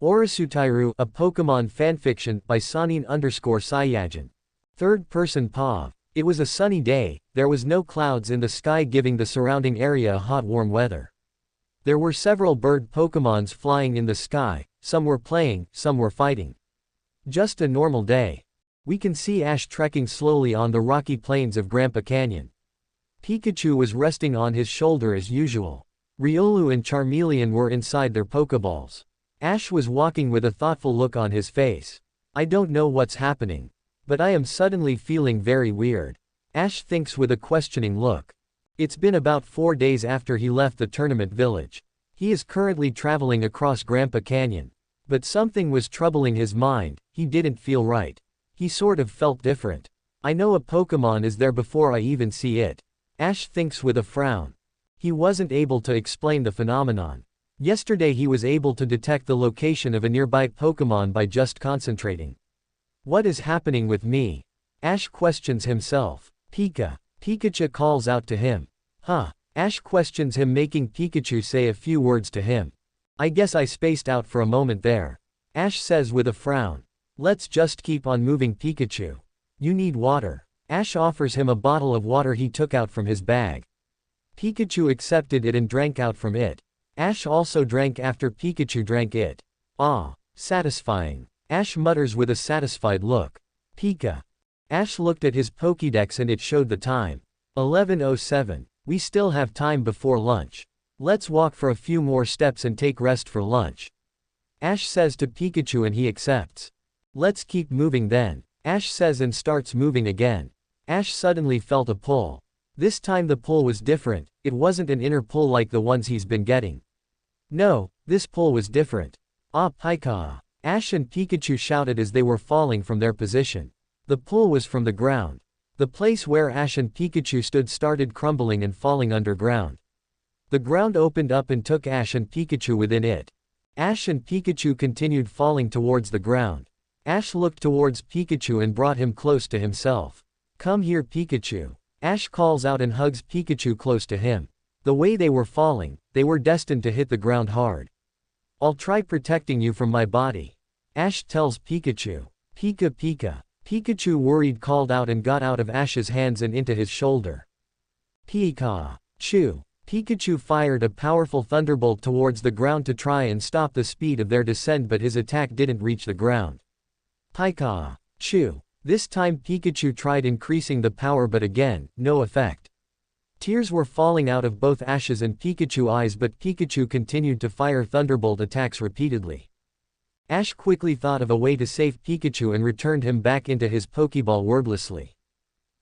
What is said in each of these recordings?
Orasutairu, a Pokemon fanfiction by Sanin_Saiyajin. Third person POV. It was a sunny day, there was no clouds in the sky giving the surrounding area a hot warm weather. There were several bird Pokemons flying in the sky, some were playing, some were fighting. Just a normal day. We can see Ash trekking slowly on the rocky plains of Grandpa Canyon. Pikachu was resting on his shoulder as usual. Riolu and Charmeleon were inside their Pokeballs. Ash was walking with a thoughtful look on his face. I don't know what's happening. But I am suddenly feeling very weird. Ash thinks with a questioning look. It's been about 4 days after he left the tournament village. He is currently traveling across Grandpa Canyon. But something was troubling his mind, he didn't feel right. He sort of felt different. I know a Pokemon is there before I even see it. Ash thinks with a frown. He wasn't able to explain the phenomenon. Yesterday he was able to detect the location of a nearby Pokemon by just concentrating. What is happening with me? Ash questions himself. Pikachu calls out to him. Huh? Ash questions him, making Pikachu say a few words to him. I guess I spaced out for a moment there. Ash says with a frown. Let's just keep on moving, Pikachu. You need water. Ash offers him a bottle of water he took out from his bag. Pikachu accepted it and drank out from it. Ash also drank after Pikachu drank it. Ah, satisfying. Ash mutters with a satisfied look. Ash looked at his Pokédex and it showed the time. 11:07. We still have time before lunch. Let's walk for a few more steps and take rest for lunch. Ash says to Pikachu and he accepts. Let's keep moving then. Ash says and starts moving again. Ash suddenly felt a pull. This time the pull was different, it wasn't an inner pull like the ones he's been getting. No, this pull was different. Ah, Pika! Ash and Pikachu shouted as they were falling from their position. The pull was from the ground. The place where Ash and Pikachu stood started crumbling and falling underground. The ground opened up and took Ash and Pikachu within it. Ash and Pikachu continued falling towards the ground. Ash looked towards Pikachu and brought him close to himself. Come here, Pikachu. Ash calls out and hugs Pikachu close to him. The way they were falling, they were destined to hit the ground hard. I'll try protecting you from my body. Ash tells Pikachu. Pika. Pikachu worried called out and got out of Ash's hands and into his shoulder. Pikachu. Pikachu fired a powerful thunderbolt towards the ground to try and stop the speed of their descent, but his attack didn't reach the ground. Pikachu. This time Pikachu tried increasing the power, but again, no effect. Tears were falling out of both Ash's and Pikachu's eyes, but Pikachu continued to fire thunderbolt attacks repeatedly. Ash quickly thought of a way to save Pikachu and returned him back into his Pokeball wordlessly.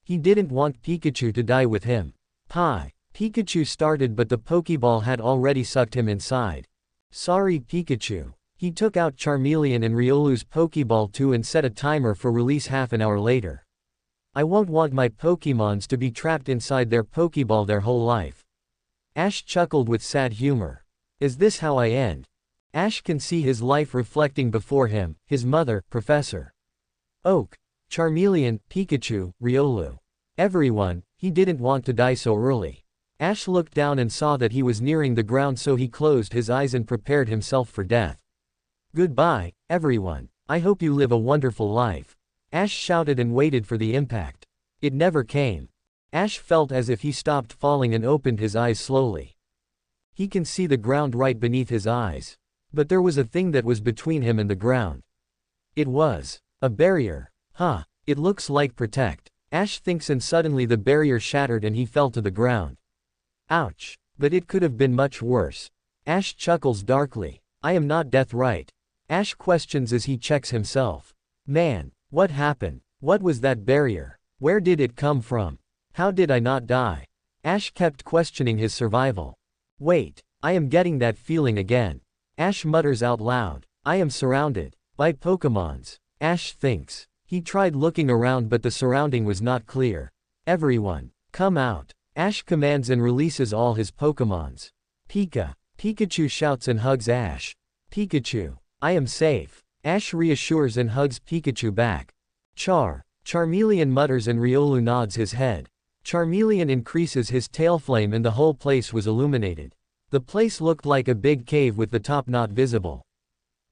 He didn't want Pikachu to die with him. Pikachu started, but the Pokeball had already sucked him inside. Sorry, Pikachu. He took out Charmeleon and Riolu's Pokeball too and set a timer for release half an hour later. I won't want my Pokemons to be trapped inside their Pokeball their whole life. Ash chuckled with sad humor. Is this how I end? Ash can see his life reflecting before him, his mother, Professor Oak, Charmeleon, Pikachu, Riolu. Everyone. He didn't want to die so early. Ash looked down and saw that he was nearing the ground, so he closed his eyes and prepared himself for death. Goodbye, everyone. I hope you live a wonderful life. Ash shouted and waited for the impact. It never came. Ash felt as if he stopped falling and opened his eyes slowly. He can see the ground right beneath his eyes. But there was a thing that was between him and the ground. It was a barrier. It looks like protect. Ash thinks, and suddenly the barrier shattered and he fell to the ground. Ouch. But it could have been much worse. Ash chuckles darkly. I am not death, right? Ash questions as he checks himself. Man, what happened? What was that barrier? Where did it come from? How did I not die? Ash kept questioning his survival. Wait, I am getting that feeling again. Ash mutters out loud. I am surrounded by Pokemons. Ash thinks. He tried looking around, but the surrounding was not clear. Everyone, come out. Ash commands and releases all his Pokemons. Pikachu shouts and hugs Ash. Pikachu, I am safe. Ash reassures and hugs Pikachu back. Charmeleon mutters and Riolu nods his head. Charmeleon increases his tail flame and the whole place was illuminated. The place looked like a big cave with the top not visible.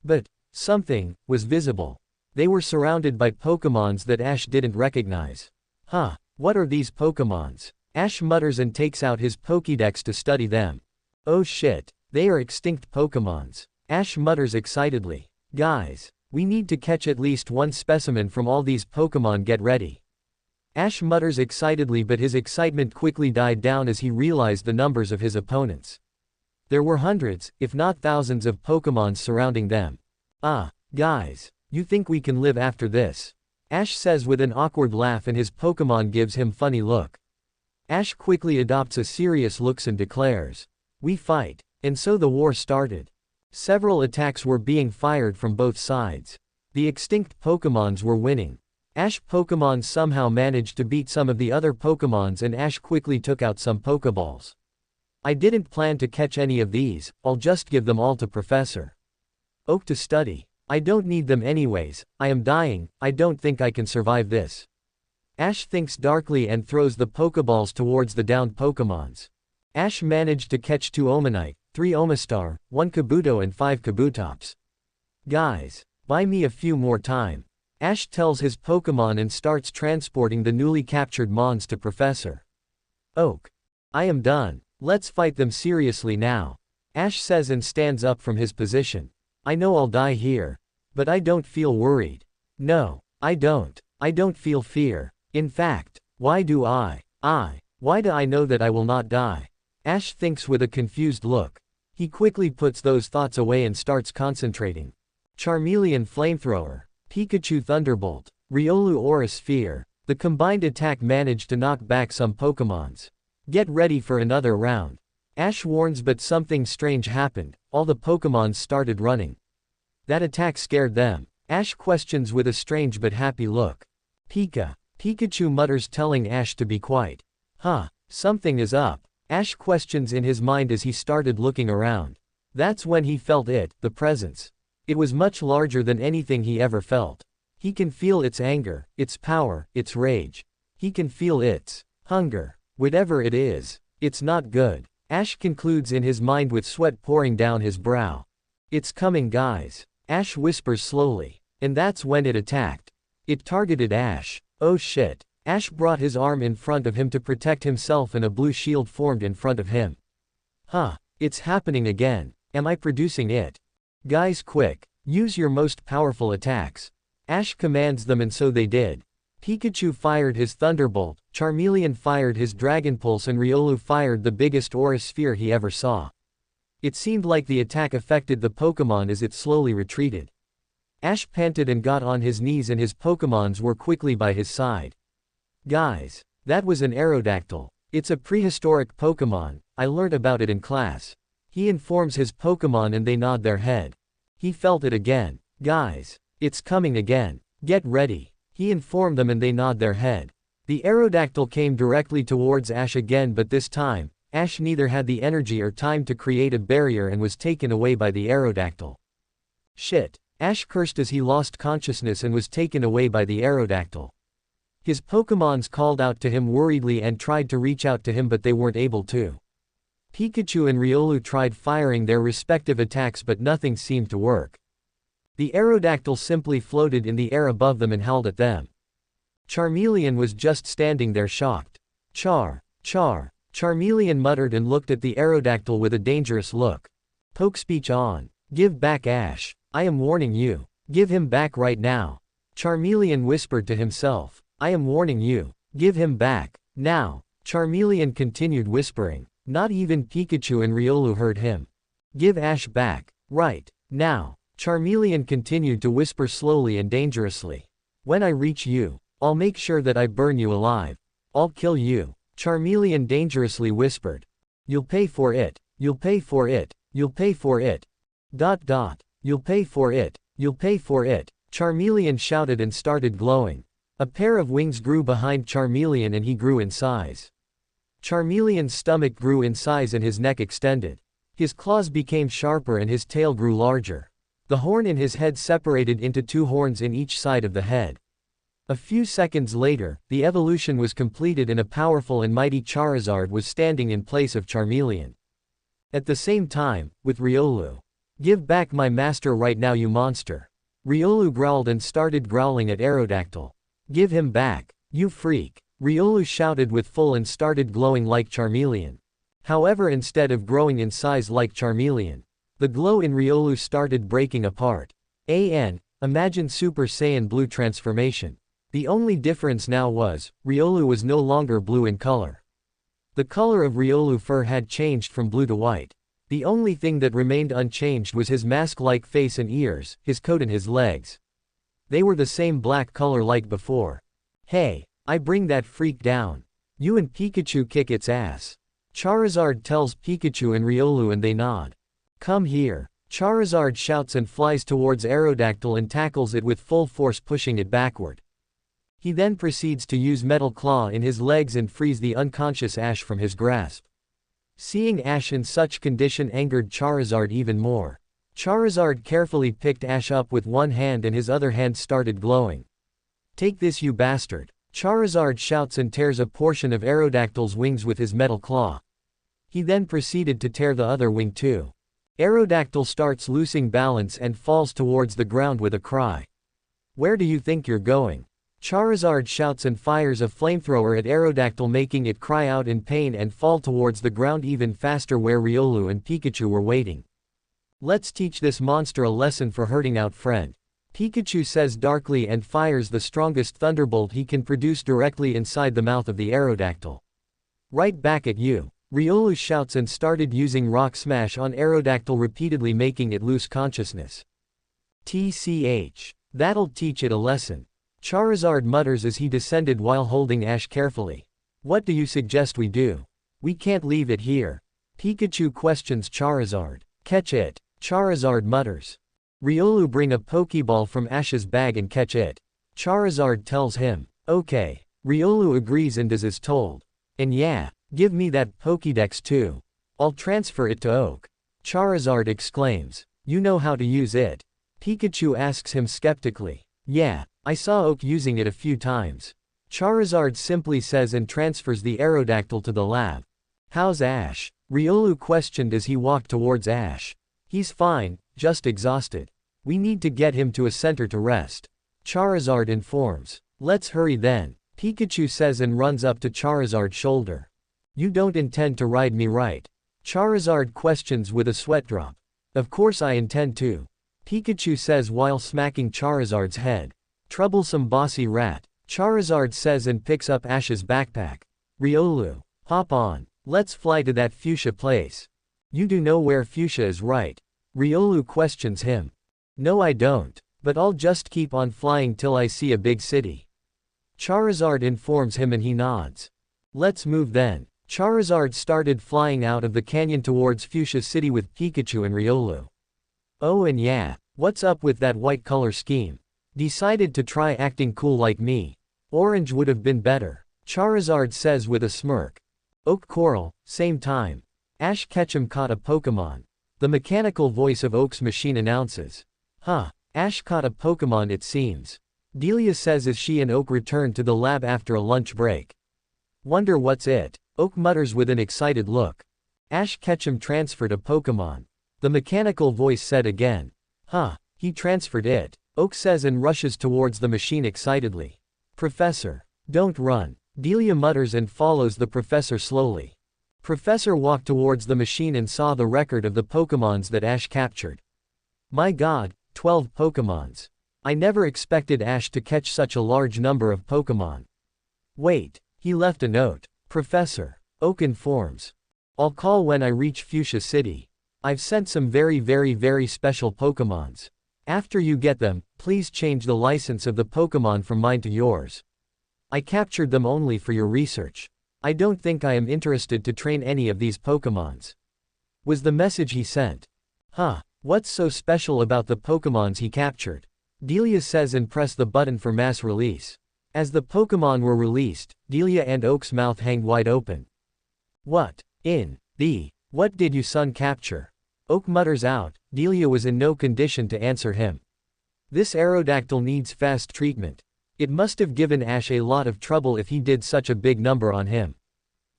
But Something was visible. They were surrounded by Pokémons that Ash didn't recognize. Huh, what are these Pokémons? Ash mutters and takes out his Pokédex to study them. Oh shit, they are extinct Pokémons. Ash mutters excitedly. Guys, we need to catch at least one specimen from all these Pokémon, get ready. Ash mutters excitedly, but his excitement quickly died down as he realized the numbers of his opponents. There were hundreds, if not thousands of Pokémon surrounding them. Guys, you think we can live after this? Ash says with an awkward laugh, and his Pokémon gives him funny look. Ash quickly adopts a serious look and declares, "We fight." And so the war started. Several attacks were being fired from both sides. The extinct Pokémons were winning. Ash Pokémon somehow managed to beat some of the other Pokémons, and Ash quickly took out some Pokéballs. I didn't plan to catch any of these, I'll just give them all to Professor Oak to study. I don't need them anyways, I am dying, I don't think I can survive this. Ash thinks darkly and throws the Pokeballs towards the downed Pokémons. Ash managed to catch 2 Omanite, 3 Omastar, 1 Kabuto and 5 Kabutops. Guys, buy me a few more time. Ash tells his Pokémon and starts transporting the newly captured Mons to Professor Oak. I am done, let's fight them seriously now. Ash says and stands up from his position. I know I'll die here. But I don't feel worried. No, I don't. I don't feel fear. In fact, why do I? Why do I know that I will not die? Ash thinks with a confused look. He quickly puts those thoughts away and starts concentrating. Charmeleon Flamethrower, Pikachu Thunderbolt, Riolu Aura Sphere. The combined attack managed to knock back some Pokémons. Get ready for another round. Ash warns, but something strange happened. All the Pokémon started running. That attack scared them. Ash questions with a strange but happy look. Pikachu mutters, telling Ash to be quiet. Something is up. Ash questions in his mind as he started looking around. That's when he felt the presence. It was much larger than anything he ever felt. He can feel its anger, its power, its rage. He can feel its hunger. Whatever it is, it's not good. Ash concludes in his mind with sweat pouring down his brow. It's coming, guys. Ash whispers slowly. And that's when it attacked. It targeted Ash. Oh shit. Ash brought his arm in front of him to protect himself, and a blue shield formed in front of him. It's happening again. Am I producing it? Guys, quick. Use your most powerful attacks. Ash commands them, and so they did. Pikachu fired his Thunderbolt, Charmeleon fired his Dragon Pulse, and Riolu fired the biggest Aura Sphere he ever saw. It seemed like the attack affected the Pokémon as it slowly retreated. Ash panted and got on his knees, and his Pokémons were quickly by his side. Guys, that was an Aerodactyl. It's a prehistoric Pokémon, I learned about it in class. He informs his Pokémon and they nod their head. He felt it again. Guys, it's coming again. Get ready. He informed them and they nod their head. The Aerodactyl came directly towards Ash again, but this time, Ash neither had the energy or time to create a barrier and was taken away by the Aerodactyl. Shit. Ash cursed as he lost consciousness and was taken away by the Aerodactyl. His Pokémons called out to him worriedly and tried to reach out to him, but they weren't able to. Pikachu and Riolu tried firing their respective attacks, but nothing seemed to work. The Aerodactyl simply floated in the air above them and howled at them. Charmeleon was just standing there shocked. Charmeleon muttered and looked at the Aerodactyl with a dangerous look. Poke speech on. Give back Ash. I am warning you. Give him back right now. Charmeleon whispered to himself. I am warning you. Give him back. Now. Charmeleon continued whispering. Not even Pikachu and Riolu heard him. Give Ash back. Right. Now. Charmeleon continued to whisper slowly and dangerously. When I reach you, I'll make sure that I burn you alive. I'll kill you. Charmeleon dangerously whispered. You'll pay for it. You'll pay for it. You'll pay for it. ... You'll pay for it. You'll pay for it. Charmeleon shouted and started glowing. A pair of wings grew behind Charmeleon and he grew in size. Charmeleon's stomach grew in size and his neck extended. His claws became sharper and his tail grew larger. The horn in his head separated into 2 horns in each side of the head. A few seconds later, the evolution was completed and a powerful and mighty Charizard was standing in place of Charmeleon. At the same time, with Riolu. Give back my master right now, you monster. Riolu growled and started growling at Aerodactyl. Give him back, you freak. Riolu shouted with full and started glowing like Charmeleon. However, instead of growing in size like Charmeleon, the glow in Riolu started breaking apart. Imagine Super Saiyan Blue transformation. The only difference now was, Riolu was no longer blue in color. The color of Riolu fur had changed from blue to white. The only thing that remained unchanged was his mask-like face and ears, his coat and his legs. They were the same black color like before. Hey, I bring that freak down. You and Pikachu kick its ass. Charizard tells Pikachu and Riolu and they nod. Come here. Charizard shouts and flies towards Aerodactyl and tackles it with full force, pushing it backward. He then proceeds to use Metal Claw in his legs and frees the unconscious Ash from his grasp. Seeing Ash in such condition angered Charizard even more. Charizard carefully picked Ash up with one hand and his other hand started glowing. Take this, you bastard. Charizard shouts and tears a portion of Aerodactyl's wings with his Metal Claw. He then proceeded to tear the other wing too. Aerodactyl starts losing balance and falls towards the ground with a cry. Where do you think you're going? Charizard shouts and fires a flamethrower at Aerodactyl, making it cry out in pain and fall towards the ground even faster where Riolu and Pikachu were waiting. Let's teach this monster a lesson for hurting out friend. Pikachu says darkly and fires the strongest thunderbolt he can produce directly inside the mouth of the Aerodactyl. Right back at you. Riolu shouts and started using Rock Smash on Aerodactyl, repeatedly making it lose consciousness. TCH. That'll teach it a lesson. Charizard mutters as he descended while holding Ash carefully. What do you suggest we do? We can't leave it here. Pikachu questions Charizard. Catch it. Charizard mutters. Riolu, bring a Pokeball from Ash's bag and catch it. Charizard tells him. Okay. Riolu agrees and does as told. And yeah, give me that Pokédex too. I'll transfer it to Oak. Charizard exclaims. You know how to use it? Pikachu asks him skeptically. Yeah, I saw Oak using it a few times. Charizard simply says and transfers the Aerodactyl to the lab. How's Ash? Riolu questioned as he walked towards Ash. He's fine, just exhausted. We need to get him to a center to rest. Charizard informs. Let's hurry then. Pikachu says and runs up to Charizard's shoulder. You don't intend to ride me, right? Charizard questions with a sweat drop. Of course I intend to. Pikachu says while smacking Charizard's head. Troublesome bossy rat. Charizard says and picks up Ash's backpack. Riolu, hop on. Let's fly to that fuchsia place. You do know where fuchsia is, right? Riolu questions him. No, I don't, but I'll just keep on flying till I see a big city. Charizard informs him and he nods. Let's move then. Charizard started flying out of the canyon towards Fuchsia City with Pikachu and Riolu. Oh and yeah, what's up with that white color scheme? Decided to try acting cool like me. Orange would have been better. Charizard says with a smirk. Oak Coral, same time. Ash Ketchum caught a Pokemon. The mechanical voice of Oak's machine announces. Huh, Ash caught a Pokemon it seems. Delia says as she and Oak return to the lab after a lunch break. Wonder what's it? Oak mutters with an excited look. Ash Ketchum transferred a Pokemon. The mechanical voice said again. Huh, he transferred it. Oak says and rushes towards the machine excitedly. Professor. Don't run. Delia mutters and follows the professor slowly. Professor walked towards the machine and saw the record of the Pokemons that Ash captured. My god, 12 Pokemons. I never expected Ash to catch such a large number of Pokemon. Wait, he left a note. Professor. Oak informs. I'll call when I reach Fuchsia City. I've sent some very special Pokemons. After you get them, please change the license of the Pokemon from mine to yours. I captured them only for your research. I don't think I am interested to train any of these Pokemons. Was the message he sent. Huh, what's so special about the Pokemons he captured? Delia says and press the button for mass release. As the Pokemon were released, Delia and Oak's mouth hanged wide open. What did you son capture? Oak mutters out. Delia was in no condition to answer him. This Aerodactyl needs fast treatment. It must have given Ash a lot of trouble if he did such a big number on him.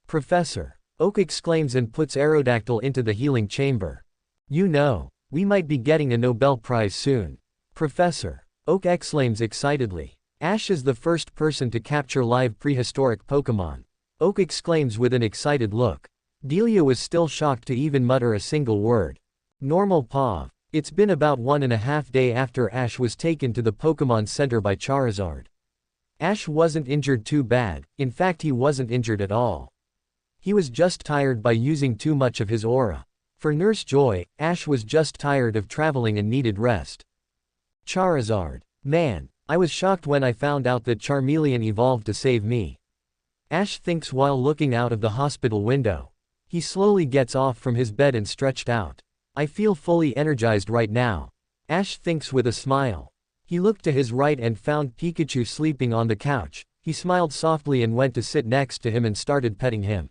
Professor. Oak exclaims and puts Aerodactyl into the healing chamber. You know, We might be getting a Nobel Prize soon. Professor Oak exclaims excitedly. Ash is the first person to capture live prehistoric Pokémon. Oak exclaims with an excited look. Delia was still shocked to even mutter a single word. Normal POV. It's been about 1.5 days after Ash was taken to the Pokémon Center by Charizard. Ash wasn't injured too bad, in fact he wasn't injured at all. He was just tired by using too much of his aura. For Nurse Joy, Ash was just tired of traveling and needed rest. Charizard. Man, I was shocked when I found out that Charmeleon evolved to save me. Ash thinks while looking out of the hospital window. He slowly gets off from his bed and stretched out. I feel fully energized right now. Ash thinks with a smile. He looked to his right and found Pikachu sleeping on the couch. He smiled softly and went to sit next to him and started petting him.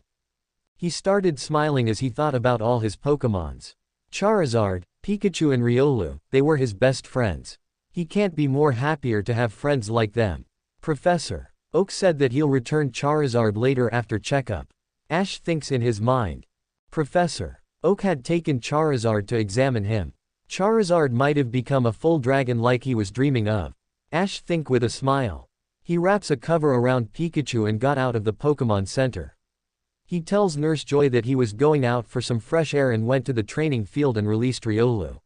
He started smiling as he thought about all his Pokémons. Charizard, Pikachu and Riolu, they were his best friends. He can't be more happier to have friends like them. Professor Oak said that he'll return Charizard later after checkup. Ash thinks in his mind. Professor Oak had taken Charizard to examine him. Charizard might have become a full dragon like he was dreaming of. Ash think with a smile. He wraps a cover around Pikachu and got out of the Pokémon Center. He tells Nurse Joy that he was going out for some fresh air and went to the training field and released Riolu.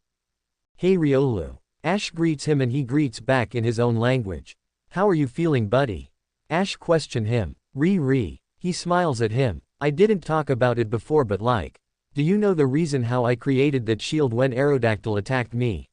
Hey Riolu. Ash greets him and he greets back in his own language. How are you feeling, buddy? Ash questions him. Re. He smiles at him. I didn't talk about it before but like. Do you know the reason how I created that shield when Aerodactyl attacked me?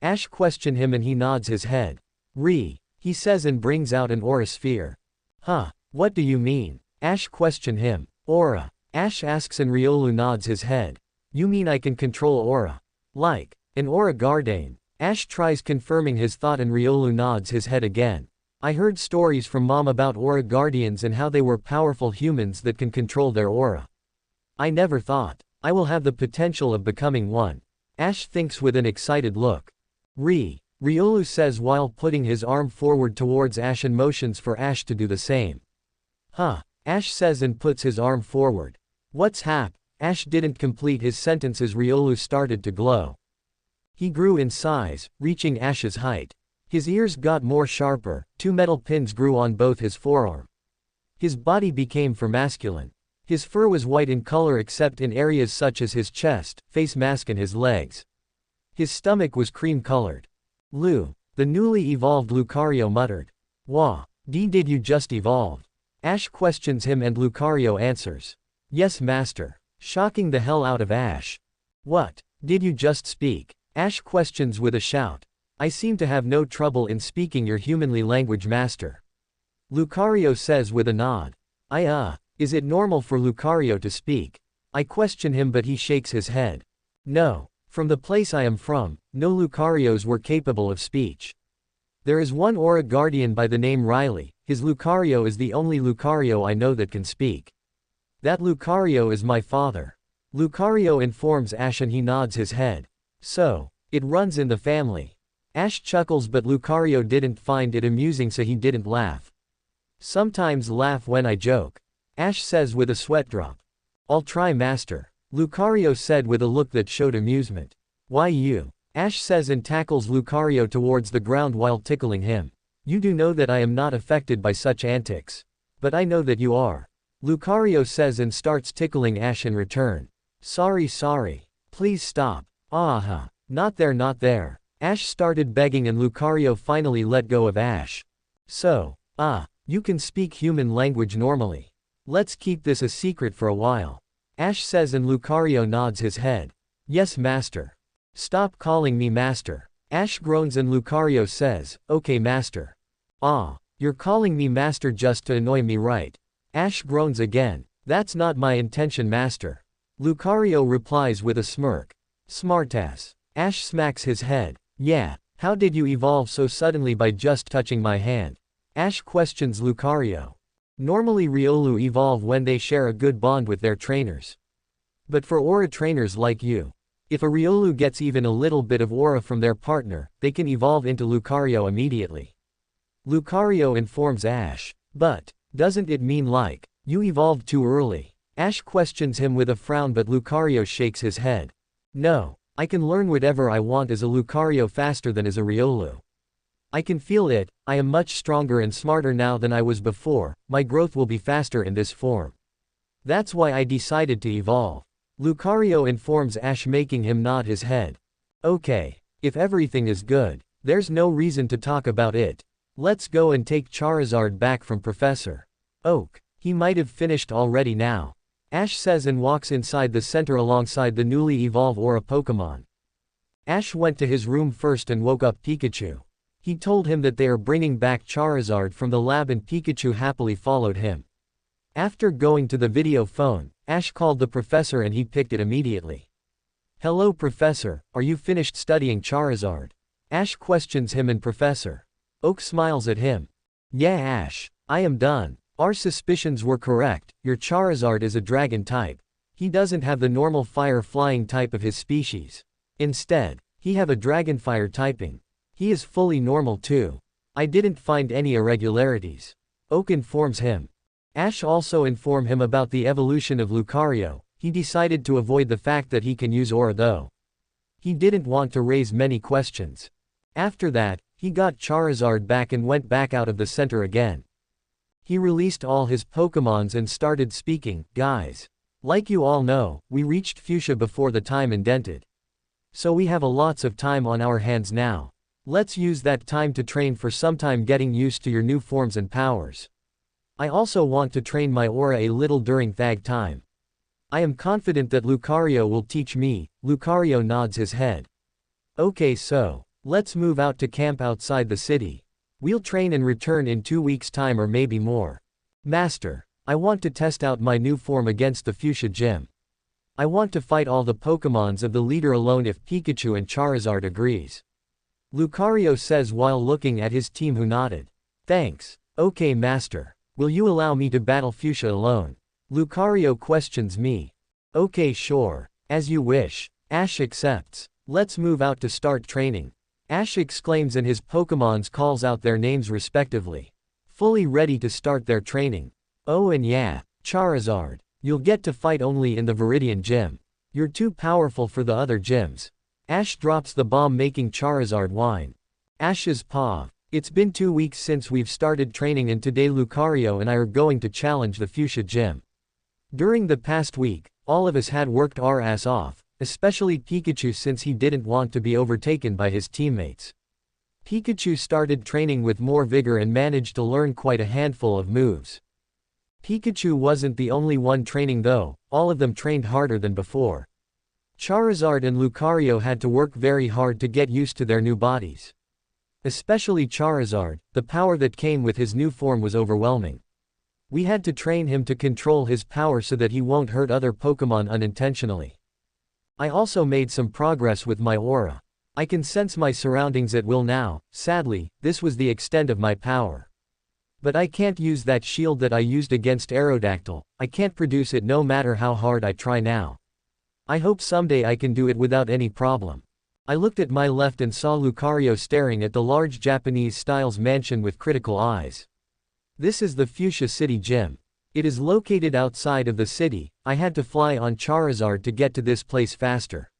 Ash questions him and he nods his head. He says and brings out an aura sphere. Huh, what do you mean? Ash questions him. Aura. Ash asks and Riolu nods his head. You mean I can control aura? Like an Aura Guardian. Ash tries confirming his thought and Riolu nods his head again. I heard stories from Mom about Aura Guardians and how they were powerful humans that can control their aura. I never thought I will have the potential of becoming one. Ash thinks with an excited look. Riolu says while putting his arm forward towards Ash and motions for Ash to do the same. Huh. Ash says and puts his arm forward. What's hap? Ash didn't complete his sentence as Riolu started to glow. He grew in size, reaching Ash's height. His ears got more sharper, 2 metal pins grew on both his forearm. His body became for masculine. His fur was white in color except in areas such as his chest, face mask and his legs. His stomach was cream-colored. The newly evolved Lucario muttered. Wah, did you just evolve? Ash questions him and Lucario answers. Yes master. Shocking the hell out of Ash. What, did you just speak? Ash questions with a shout. I seem to have no trouble in speaking your humanly language master. Lucario says with a nod. Is it normal for Lucario to speak? I question him but he shakes his head. No. From the place I am from, no Lucarios were capable of speech. There is one Aura Guardian by the name Riley, his Lucario is the only Lucario I know that can speak. That Lucario is my father. Lucario informs Ash and he nods his head. So, it runs in the family. Ash chuckles but Lucario didn't find it amusing so he didn't laugh. Sometimes laugh when I joke. Ash says with a sweat drop. I'll try master. Lucario said with a look that showed amusement. Why you? Ash says and tackles Lucario towards the ground while tickling him. You do know that I am not affected by such antics. But I know that you are. Lucario says and starts tickling Ash in return. Sorry. Please stop. Not there. Ash started begging and Lucario finally let go of Ash. So, you can speak human language normally. Let's keep this a secret for a while. Ash says and Lucario nods his head. Yes master. Stop calling me master. Ash groans and Lucario says, okay master. You're calling me master just to annoy me right? Ash groans again. That's not my intention master. Lucario replies with a smirk. Smartass. Ash smacks his head. Yeah, how did you evolve so suddenly by just touching my hand? Ash questions Lucario. Normally Riolu evolve when they share a good bond with their trainers. But for aura trainers like you, if a Riolu gets even a little bit of aura from their partner, they can evolve into Lucario immediately. Lucario informs Ash. But, doesn't it mean like, you evolved too early? Ash questions him with a frown but Lucario shakes his head. No, I can learn whatever I want as a Lucario faster than as a Riolu. I can feel it, I am much stronger and smarter now than I was before, my growth will be faster in this form. That's why I decided to evolve. Lucario informs Ash, making him nod his head. Okay. If everything is good, there's no reason to talk about it. Let's go and take Charizard back from Professor Oak. He might have finished already now. Ash says and walks inside the center alongside the newly evolved Aura Pokémon. Ash went to his room first and woke up Pikachu. He told him that they are bringing back Charizard from the lab and Pikachu happily followed him. After going to the video phone, Ash called the professor and he picked it immediately. Hello Professor, are you finished studying Charizard? Ash questions him and Professor Oak smiles at him. Yeah Ash, I am done. Our suspicions were correct, your Charizard is a dragon type. He doesn't have the normal fire flying type of his species. Instead, he have a dragon fire typing. He is fully normal too. I didn't find any irregularities. Oak informs him. Ash also informed him about the evolution of Lucario. He decided to avoid the fact that he can use Aura though. He didn't want to raise many questions. After that, he got Charizard back and went back out of the center again. He released all his Pokémons and started speaking. Guys. Like you all know, we reached Fuchsia before the time indented. So we have a lots of time on our hands now. Let's use that time to train for some time getting used to your new forms and powers. I also want to train my Aura a little during Thag time. I am confident that Lucario will teach me. Lucario nods his head. Okay, so let's move out to camp outside the city. We'll train and return in 2 weeks' time or maybe more. Master, I want to test out my new form against the Fuchsia Gym. I want to fight all the Pokémons of the leader alone if Pikachu and Charizard agrees. Lucario says while looking at his team who nodded. Thanks. Okay Master. Will you allow me to battle Fuchsia alone? Lucario questions me. Okay sure. As you wish. Ash accepts. Let's move out to start training. Ash exclaims and his Pokémons calls out their names respectively. Fully ready to start their training. Oh and yeah, Charizard. You'll get to fight only in the Viridian Gym. You're too powerful for the other gyms. Ash drops the bomb making Charizard whine. Ash's paw. It's been 2 weeks since we've started training and today Lucario and I are going to challenge the Fuchsia Gym. During the past week, all of us had worked our ass off, especially Pikachu since he didn't want to be overtaken by his teammates. Pikachu started training with more vigor and managed to learn quite a handful of moves. Pikachu wasn't the only one training though, all of them trained harder than before. Charizard and Lucario had to work very hard to get used to their new bodies. Especially Charizard, the power that came with his new form was overwhelming. We had to train him to control his power so that he won't hurt other Pokémon unintentionally. I also made some progress with my Aura. I can sense my surroundings at will now. Sadly, this was the extent of my power. But I can't use that shield that I used against Aerodactyl, I can't produce it no matter how hard I try now. I hope someday I can do it without any problem. I looked at my left and saw Lucario staring at the large Japanese-style mansion with critical eyes. This is the Fuchsia City Gym. It is located outside of the city. I had to fly on Charizard to get to this place faster.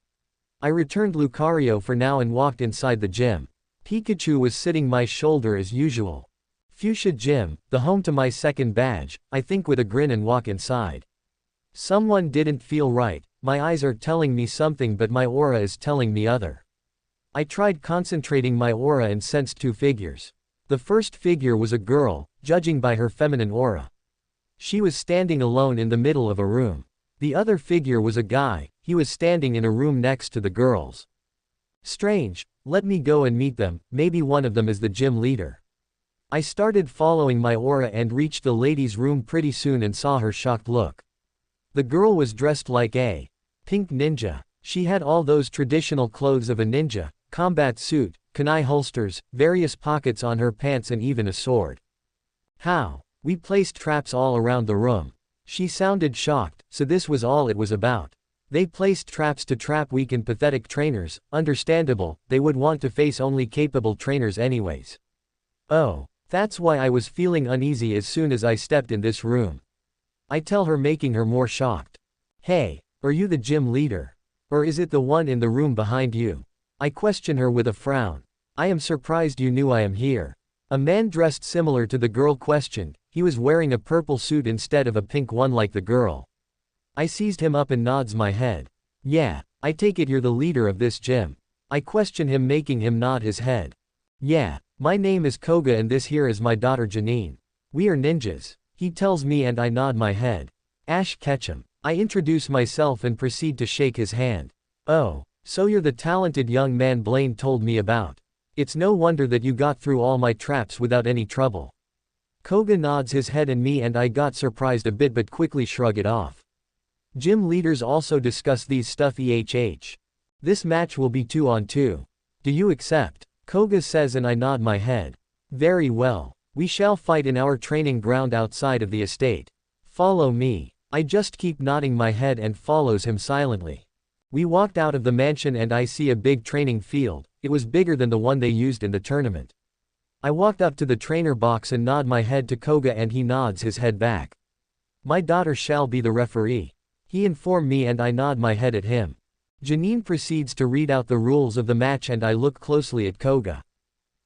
I returned Lucario for now and walked inside the gym. Pikachu was sitting my shoulder as usual. Fuchsia Gym, the home to my second badge, I think with a grin and walk inside. Someone didn't feel right. My eyes are telling me something but my Aura is telling me other. I tried concentrating my Aura and sensed 2 figures. The first figure was a girl, judging by her feminine aura. She was standing alone in the middle of a room. The other figure was a guy, he was standing in a room next to the girls. Strange, let me go and meet them, maybe one of them is the gym leader. I started following my Aura and reached the lady's room pretty soon and saw her shocked look. The girl was dressed like a pink ninja. She had all those traditional clothes of a ninja, combat suit, kunai holsters, various pockets on her pants and even a sword. How? We placed traps all around the room. She sounded shocked, so this was all it was about. They placed traps to trap weak and pathetic trainers, understandable, they would want to face only capable trainers anyways. Oh, that's why I was feeling uneasy as soon as I stepped in this room. I tell her making her more shocked. Hey, are you the gym leader? Or is it the one in the room behind you? I question her with a frown. I am surprised you knew I am here. A man dressed similar to the girl questioned. He was wearing a purple suit instead of a pink one like the girl. I seized him up and nods my head. Yeah, I take it you're the leader of this gym. I question him, making him nod his head. Yeah, my name is Koga and this here is my daughter Janine. We are ninjas. He tells me and I nod my head. Ash Ketchum. I introduce myself and proceed to shake his hand. Oh, so you're the talented young man Blaine told me about. It's no wonder that you got through all my traps without any trouble. Koga nods his head and me and I got surprised a bit but quickly shrug it off. Gym leaders also discuss these stuff ehh. This match will be 2-on-2. Do you accept? Koga says and I nod my head. Very well. We shall fight in our training ground outside of the estate. Follow me. I just keep nodding my head and follows him silently. We walked out of the mansion and I see a big training field. It was bigger than the one they used in the tournament. I walked up to the trainer box and nod my head to Koga and he nods his head back. My daughter shall be the referee. He informed me and I nod my head at him. Janine proceeds to read out the rules of the match and I look closely at Koga.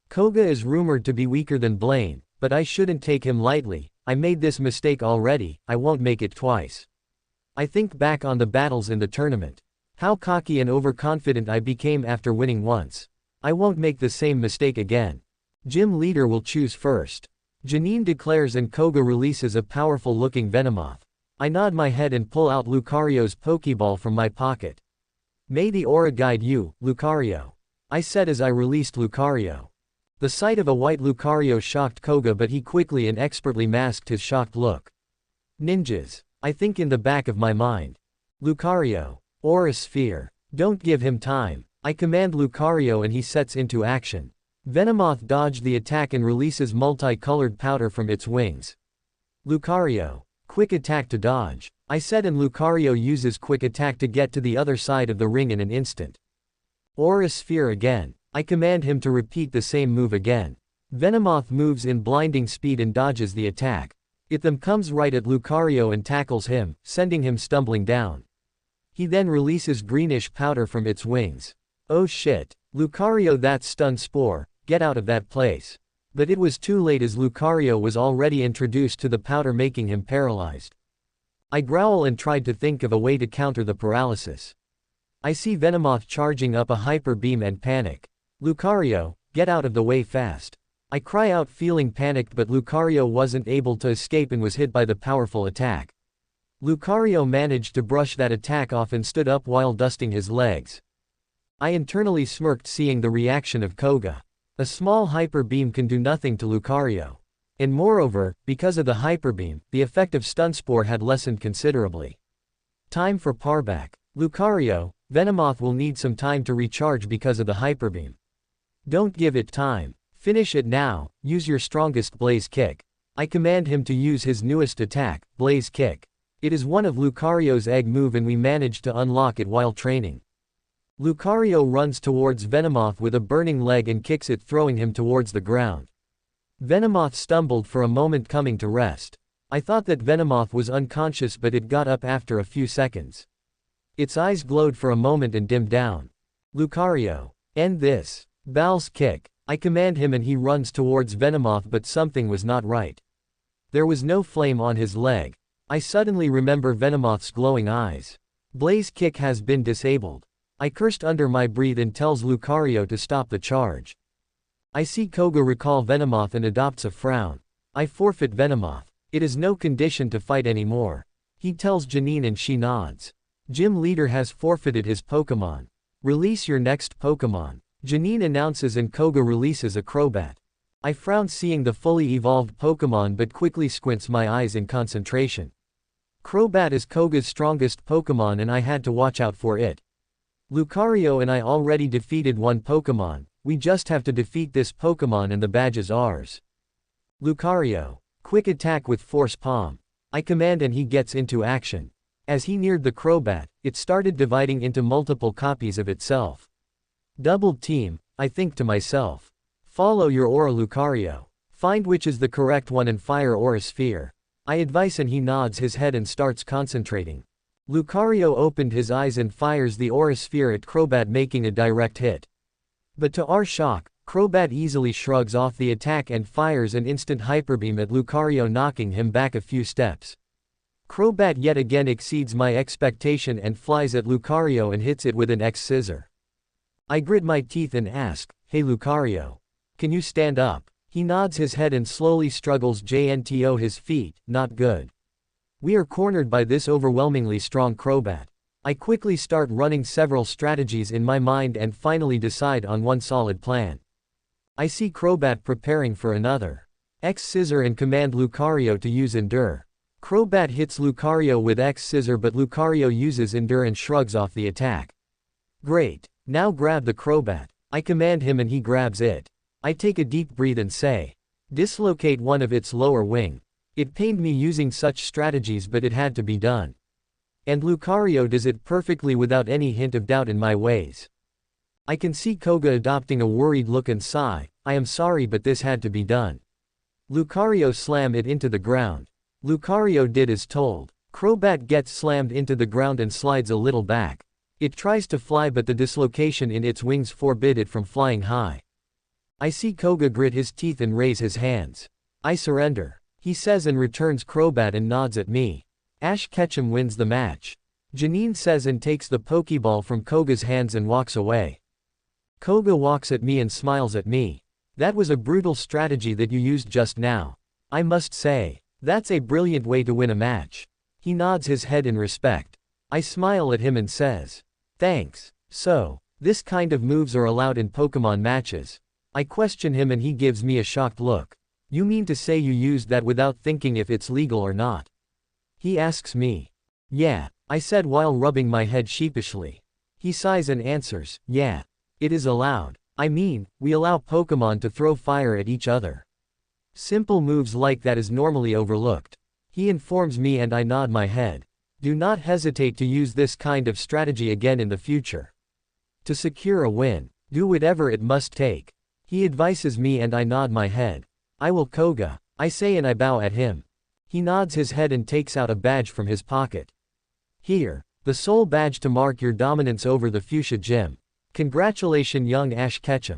Koga is rumored to be weaker than Blaine, but I shouldn't take him lightly. I made this mistake already, I won't make it twice. I think back on the battles in the tournament. How cocky and overconfident I became after winning once. I won't make the same mistake again. Gym leader will choose first. Janine declares and Koga releases a powerful-looking Venomoth. I nod my head and pull out Lucario's Pokeball from my pocket. May the aura guide you, Lucario. I said as I released Lucario. The sight of a white Lucario shocked Koga but he quickly and expertly masked his shocked look. Ninjas. I think in the back of my mind. Lucario. Aura Sphere. Don't give him time. I command Lucario and he sets into action. Venomoth dodged the attack and releases multicolored powder from its wings. Lucario. Quick attack to dodge. I said and Lucario uses quick attack to get to the other side of the ring in an instant. Aura Sphere again. I command him to repeat the same move again. Venomoth moves in blinding speed and dodges the attack. It then comes right at Lucario and tackles him, sending him stumbling down. He then releases greenish powder from its wings. Oh shit. Lucario, that's Stun Spore, get out of that place. But it was too late as Lucario was already introduced to the powder making him paralyzed. I growl and tried to think of a way to counter the paralysis. I see Venomoth charging up a hyper beam and panic. Lucario, get out of the way fast. I cry out feeling panicked but Lucario wasn't able to escape and was hit by the powerful attack. Lucario managed to brush that attack off and stood up while dusting his legs. I internally smirked seeing the reaction of Koga. A small hyper beam can do nothing to Lucario. And moreover, because of the hyper beam, the effect of Stun Spore had lessened considerably. Time for Parback. Lucario, Venomoth will need some time to recharge because of the hyper beam. Don't give it time. Finish it now, use your strongest Blaze Kick. I command him to use his newest attack, Blaze Kick. It is one of Lucario's egg move and we managed to unlock it while training. Lucario runs towards Venomoth with a burning leg and kicks it, throwing him towards the ground. Venomoth stumbled for a moment, coming to rest. I thought that Venomoth was unconscious but it got up after a few seconds. Its eyes glowed for a moment and dimmed down. Lucario. End this. Bal's Kick. I command him and he runs towards Venomoth but something was not right. There was no flame on his leg. I suddenly remember Venomoth's glowing eyes. Blaze Kick has been disabled. I cursed under my breath and tells Lucario to stop the charge. I see Koga recall Venomoth and adopts a frown. I forfeit Venomoth. It is no condition to fight anymore. He tells Janine and she nods. Gym leader has forfeited his Pokemon. Release your next Pokemon. Janine announces and Koga releases a Crobat. I frown seeing the fully evolved Pokemon but quickly squints my eyes in concentration. Crobat is Koga's strongest Pokemon and I had to watch out for it. Lucario and I already defeated one Pokemon, we just have to defeat this Pokemon and the badge is ours. Lucario. Quick attack with Force Palm. I command and he gets into action. As he neared the Crobat, it started dividing into multiple copies of itself. Double team, I think to myself. Follow your aura Lucario. Find which is the correct one and fire Aura Sphere. I advise and he nods his head and starts concentrating. Lucario opened his eyes and fires the Aura Sphere at Crobat, making a direct hit. But to our shock, Crobat easily shrugs off the attack and fires an instant Hyper Beam at Lucario, knocking him back a few steps. Crobat yet again exceeds my expectation and flies at Lucario and hits it with an X-Scissor. I grit my teeth and ask, "Hey Lucario. Can you stand up?" He nods his head and slowly struggles to his feet. Not good. We are cornered by this overwhelmingly strong Crobat. I quickly start running several strategies in my mind and finally decide on one solid plan. I see Crobat preparing for another X-Scissor and command Lucario to use Endure. Crobat hits Lucario with X-Scissor, but Lucario uses Endure and shrugs off the attack. Great. Now grab the Crobat. I command him and he grabs it. I take a deep breath and say, "Dislocate one of its lower wing." It pained me using such strategies, but it had to be done. And Lucario does it perfectly without any hint of doubt in my ways. I can see Koga adopting a worried look and sigh, "I am sorry, but this had to be done." Lucario slam it into the ground. Lucario did as told. Crobat gets slammed into the ground and slides a little back. It tries to fly, but the dislocation in its wings forbid it from flying high. I see Koga grit his teeth and raise his hands. "I surrender," he says and returns Crobat and nods at me. Ash Ketchum wins the match. Janine says and takes the Pokeball from Koga's hands and walks away. Koga walks at me and smiles at me. "That was a brutal strategy that you used just now. I must say, that's a brilliant way to win a match." He nods his head in respect. I smile at him and says, "Thanks. So, this kind of moves are allowed in Pokemon matches?" I question him and he gives me a shocked look. "You mean to say you used that without thinking if it's legal or not?" He asks me. "Yeah," I said while rubbing my head sheepishly. He sighs and answers, "Yeah. It is allowed. I mean, we allow Pokemon to throw fire at each other. Simple moves like that is normally overlooked." He informs me and I nod my head. Do not hesitate to use this kind of strategy again in the future. To secure a win, do whatever it must take. He advises me and I nod my head. "I will, Koga," I say and I bow at him. He nods his head and takes out a badge from his pocket. "Here, the soul badge to mark your dominance over the Fuchsia Gym. Congratulations, young Ash Ketchum."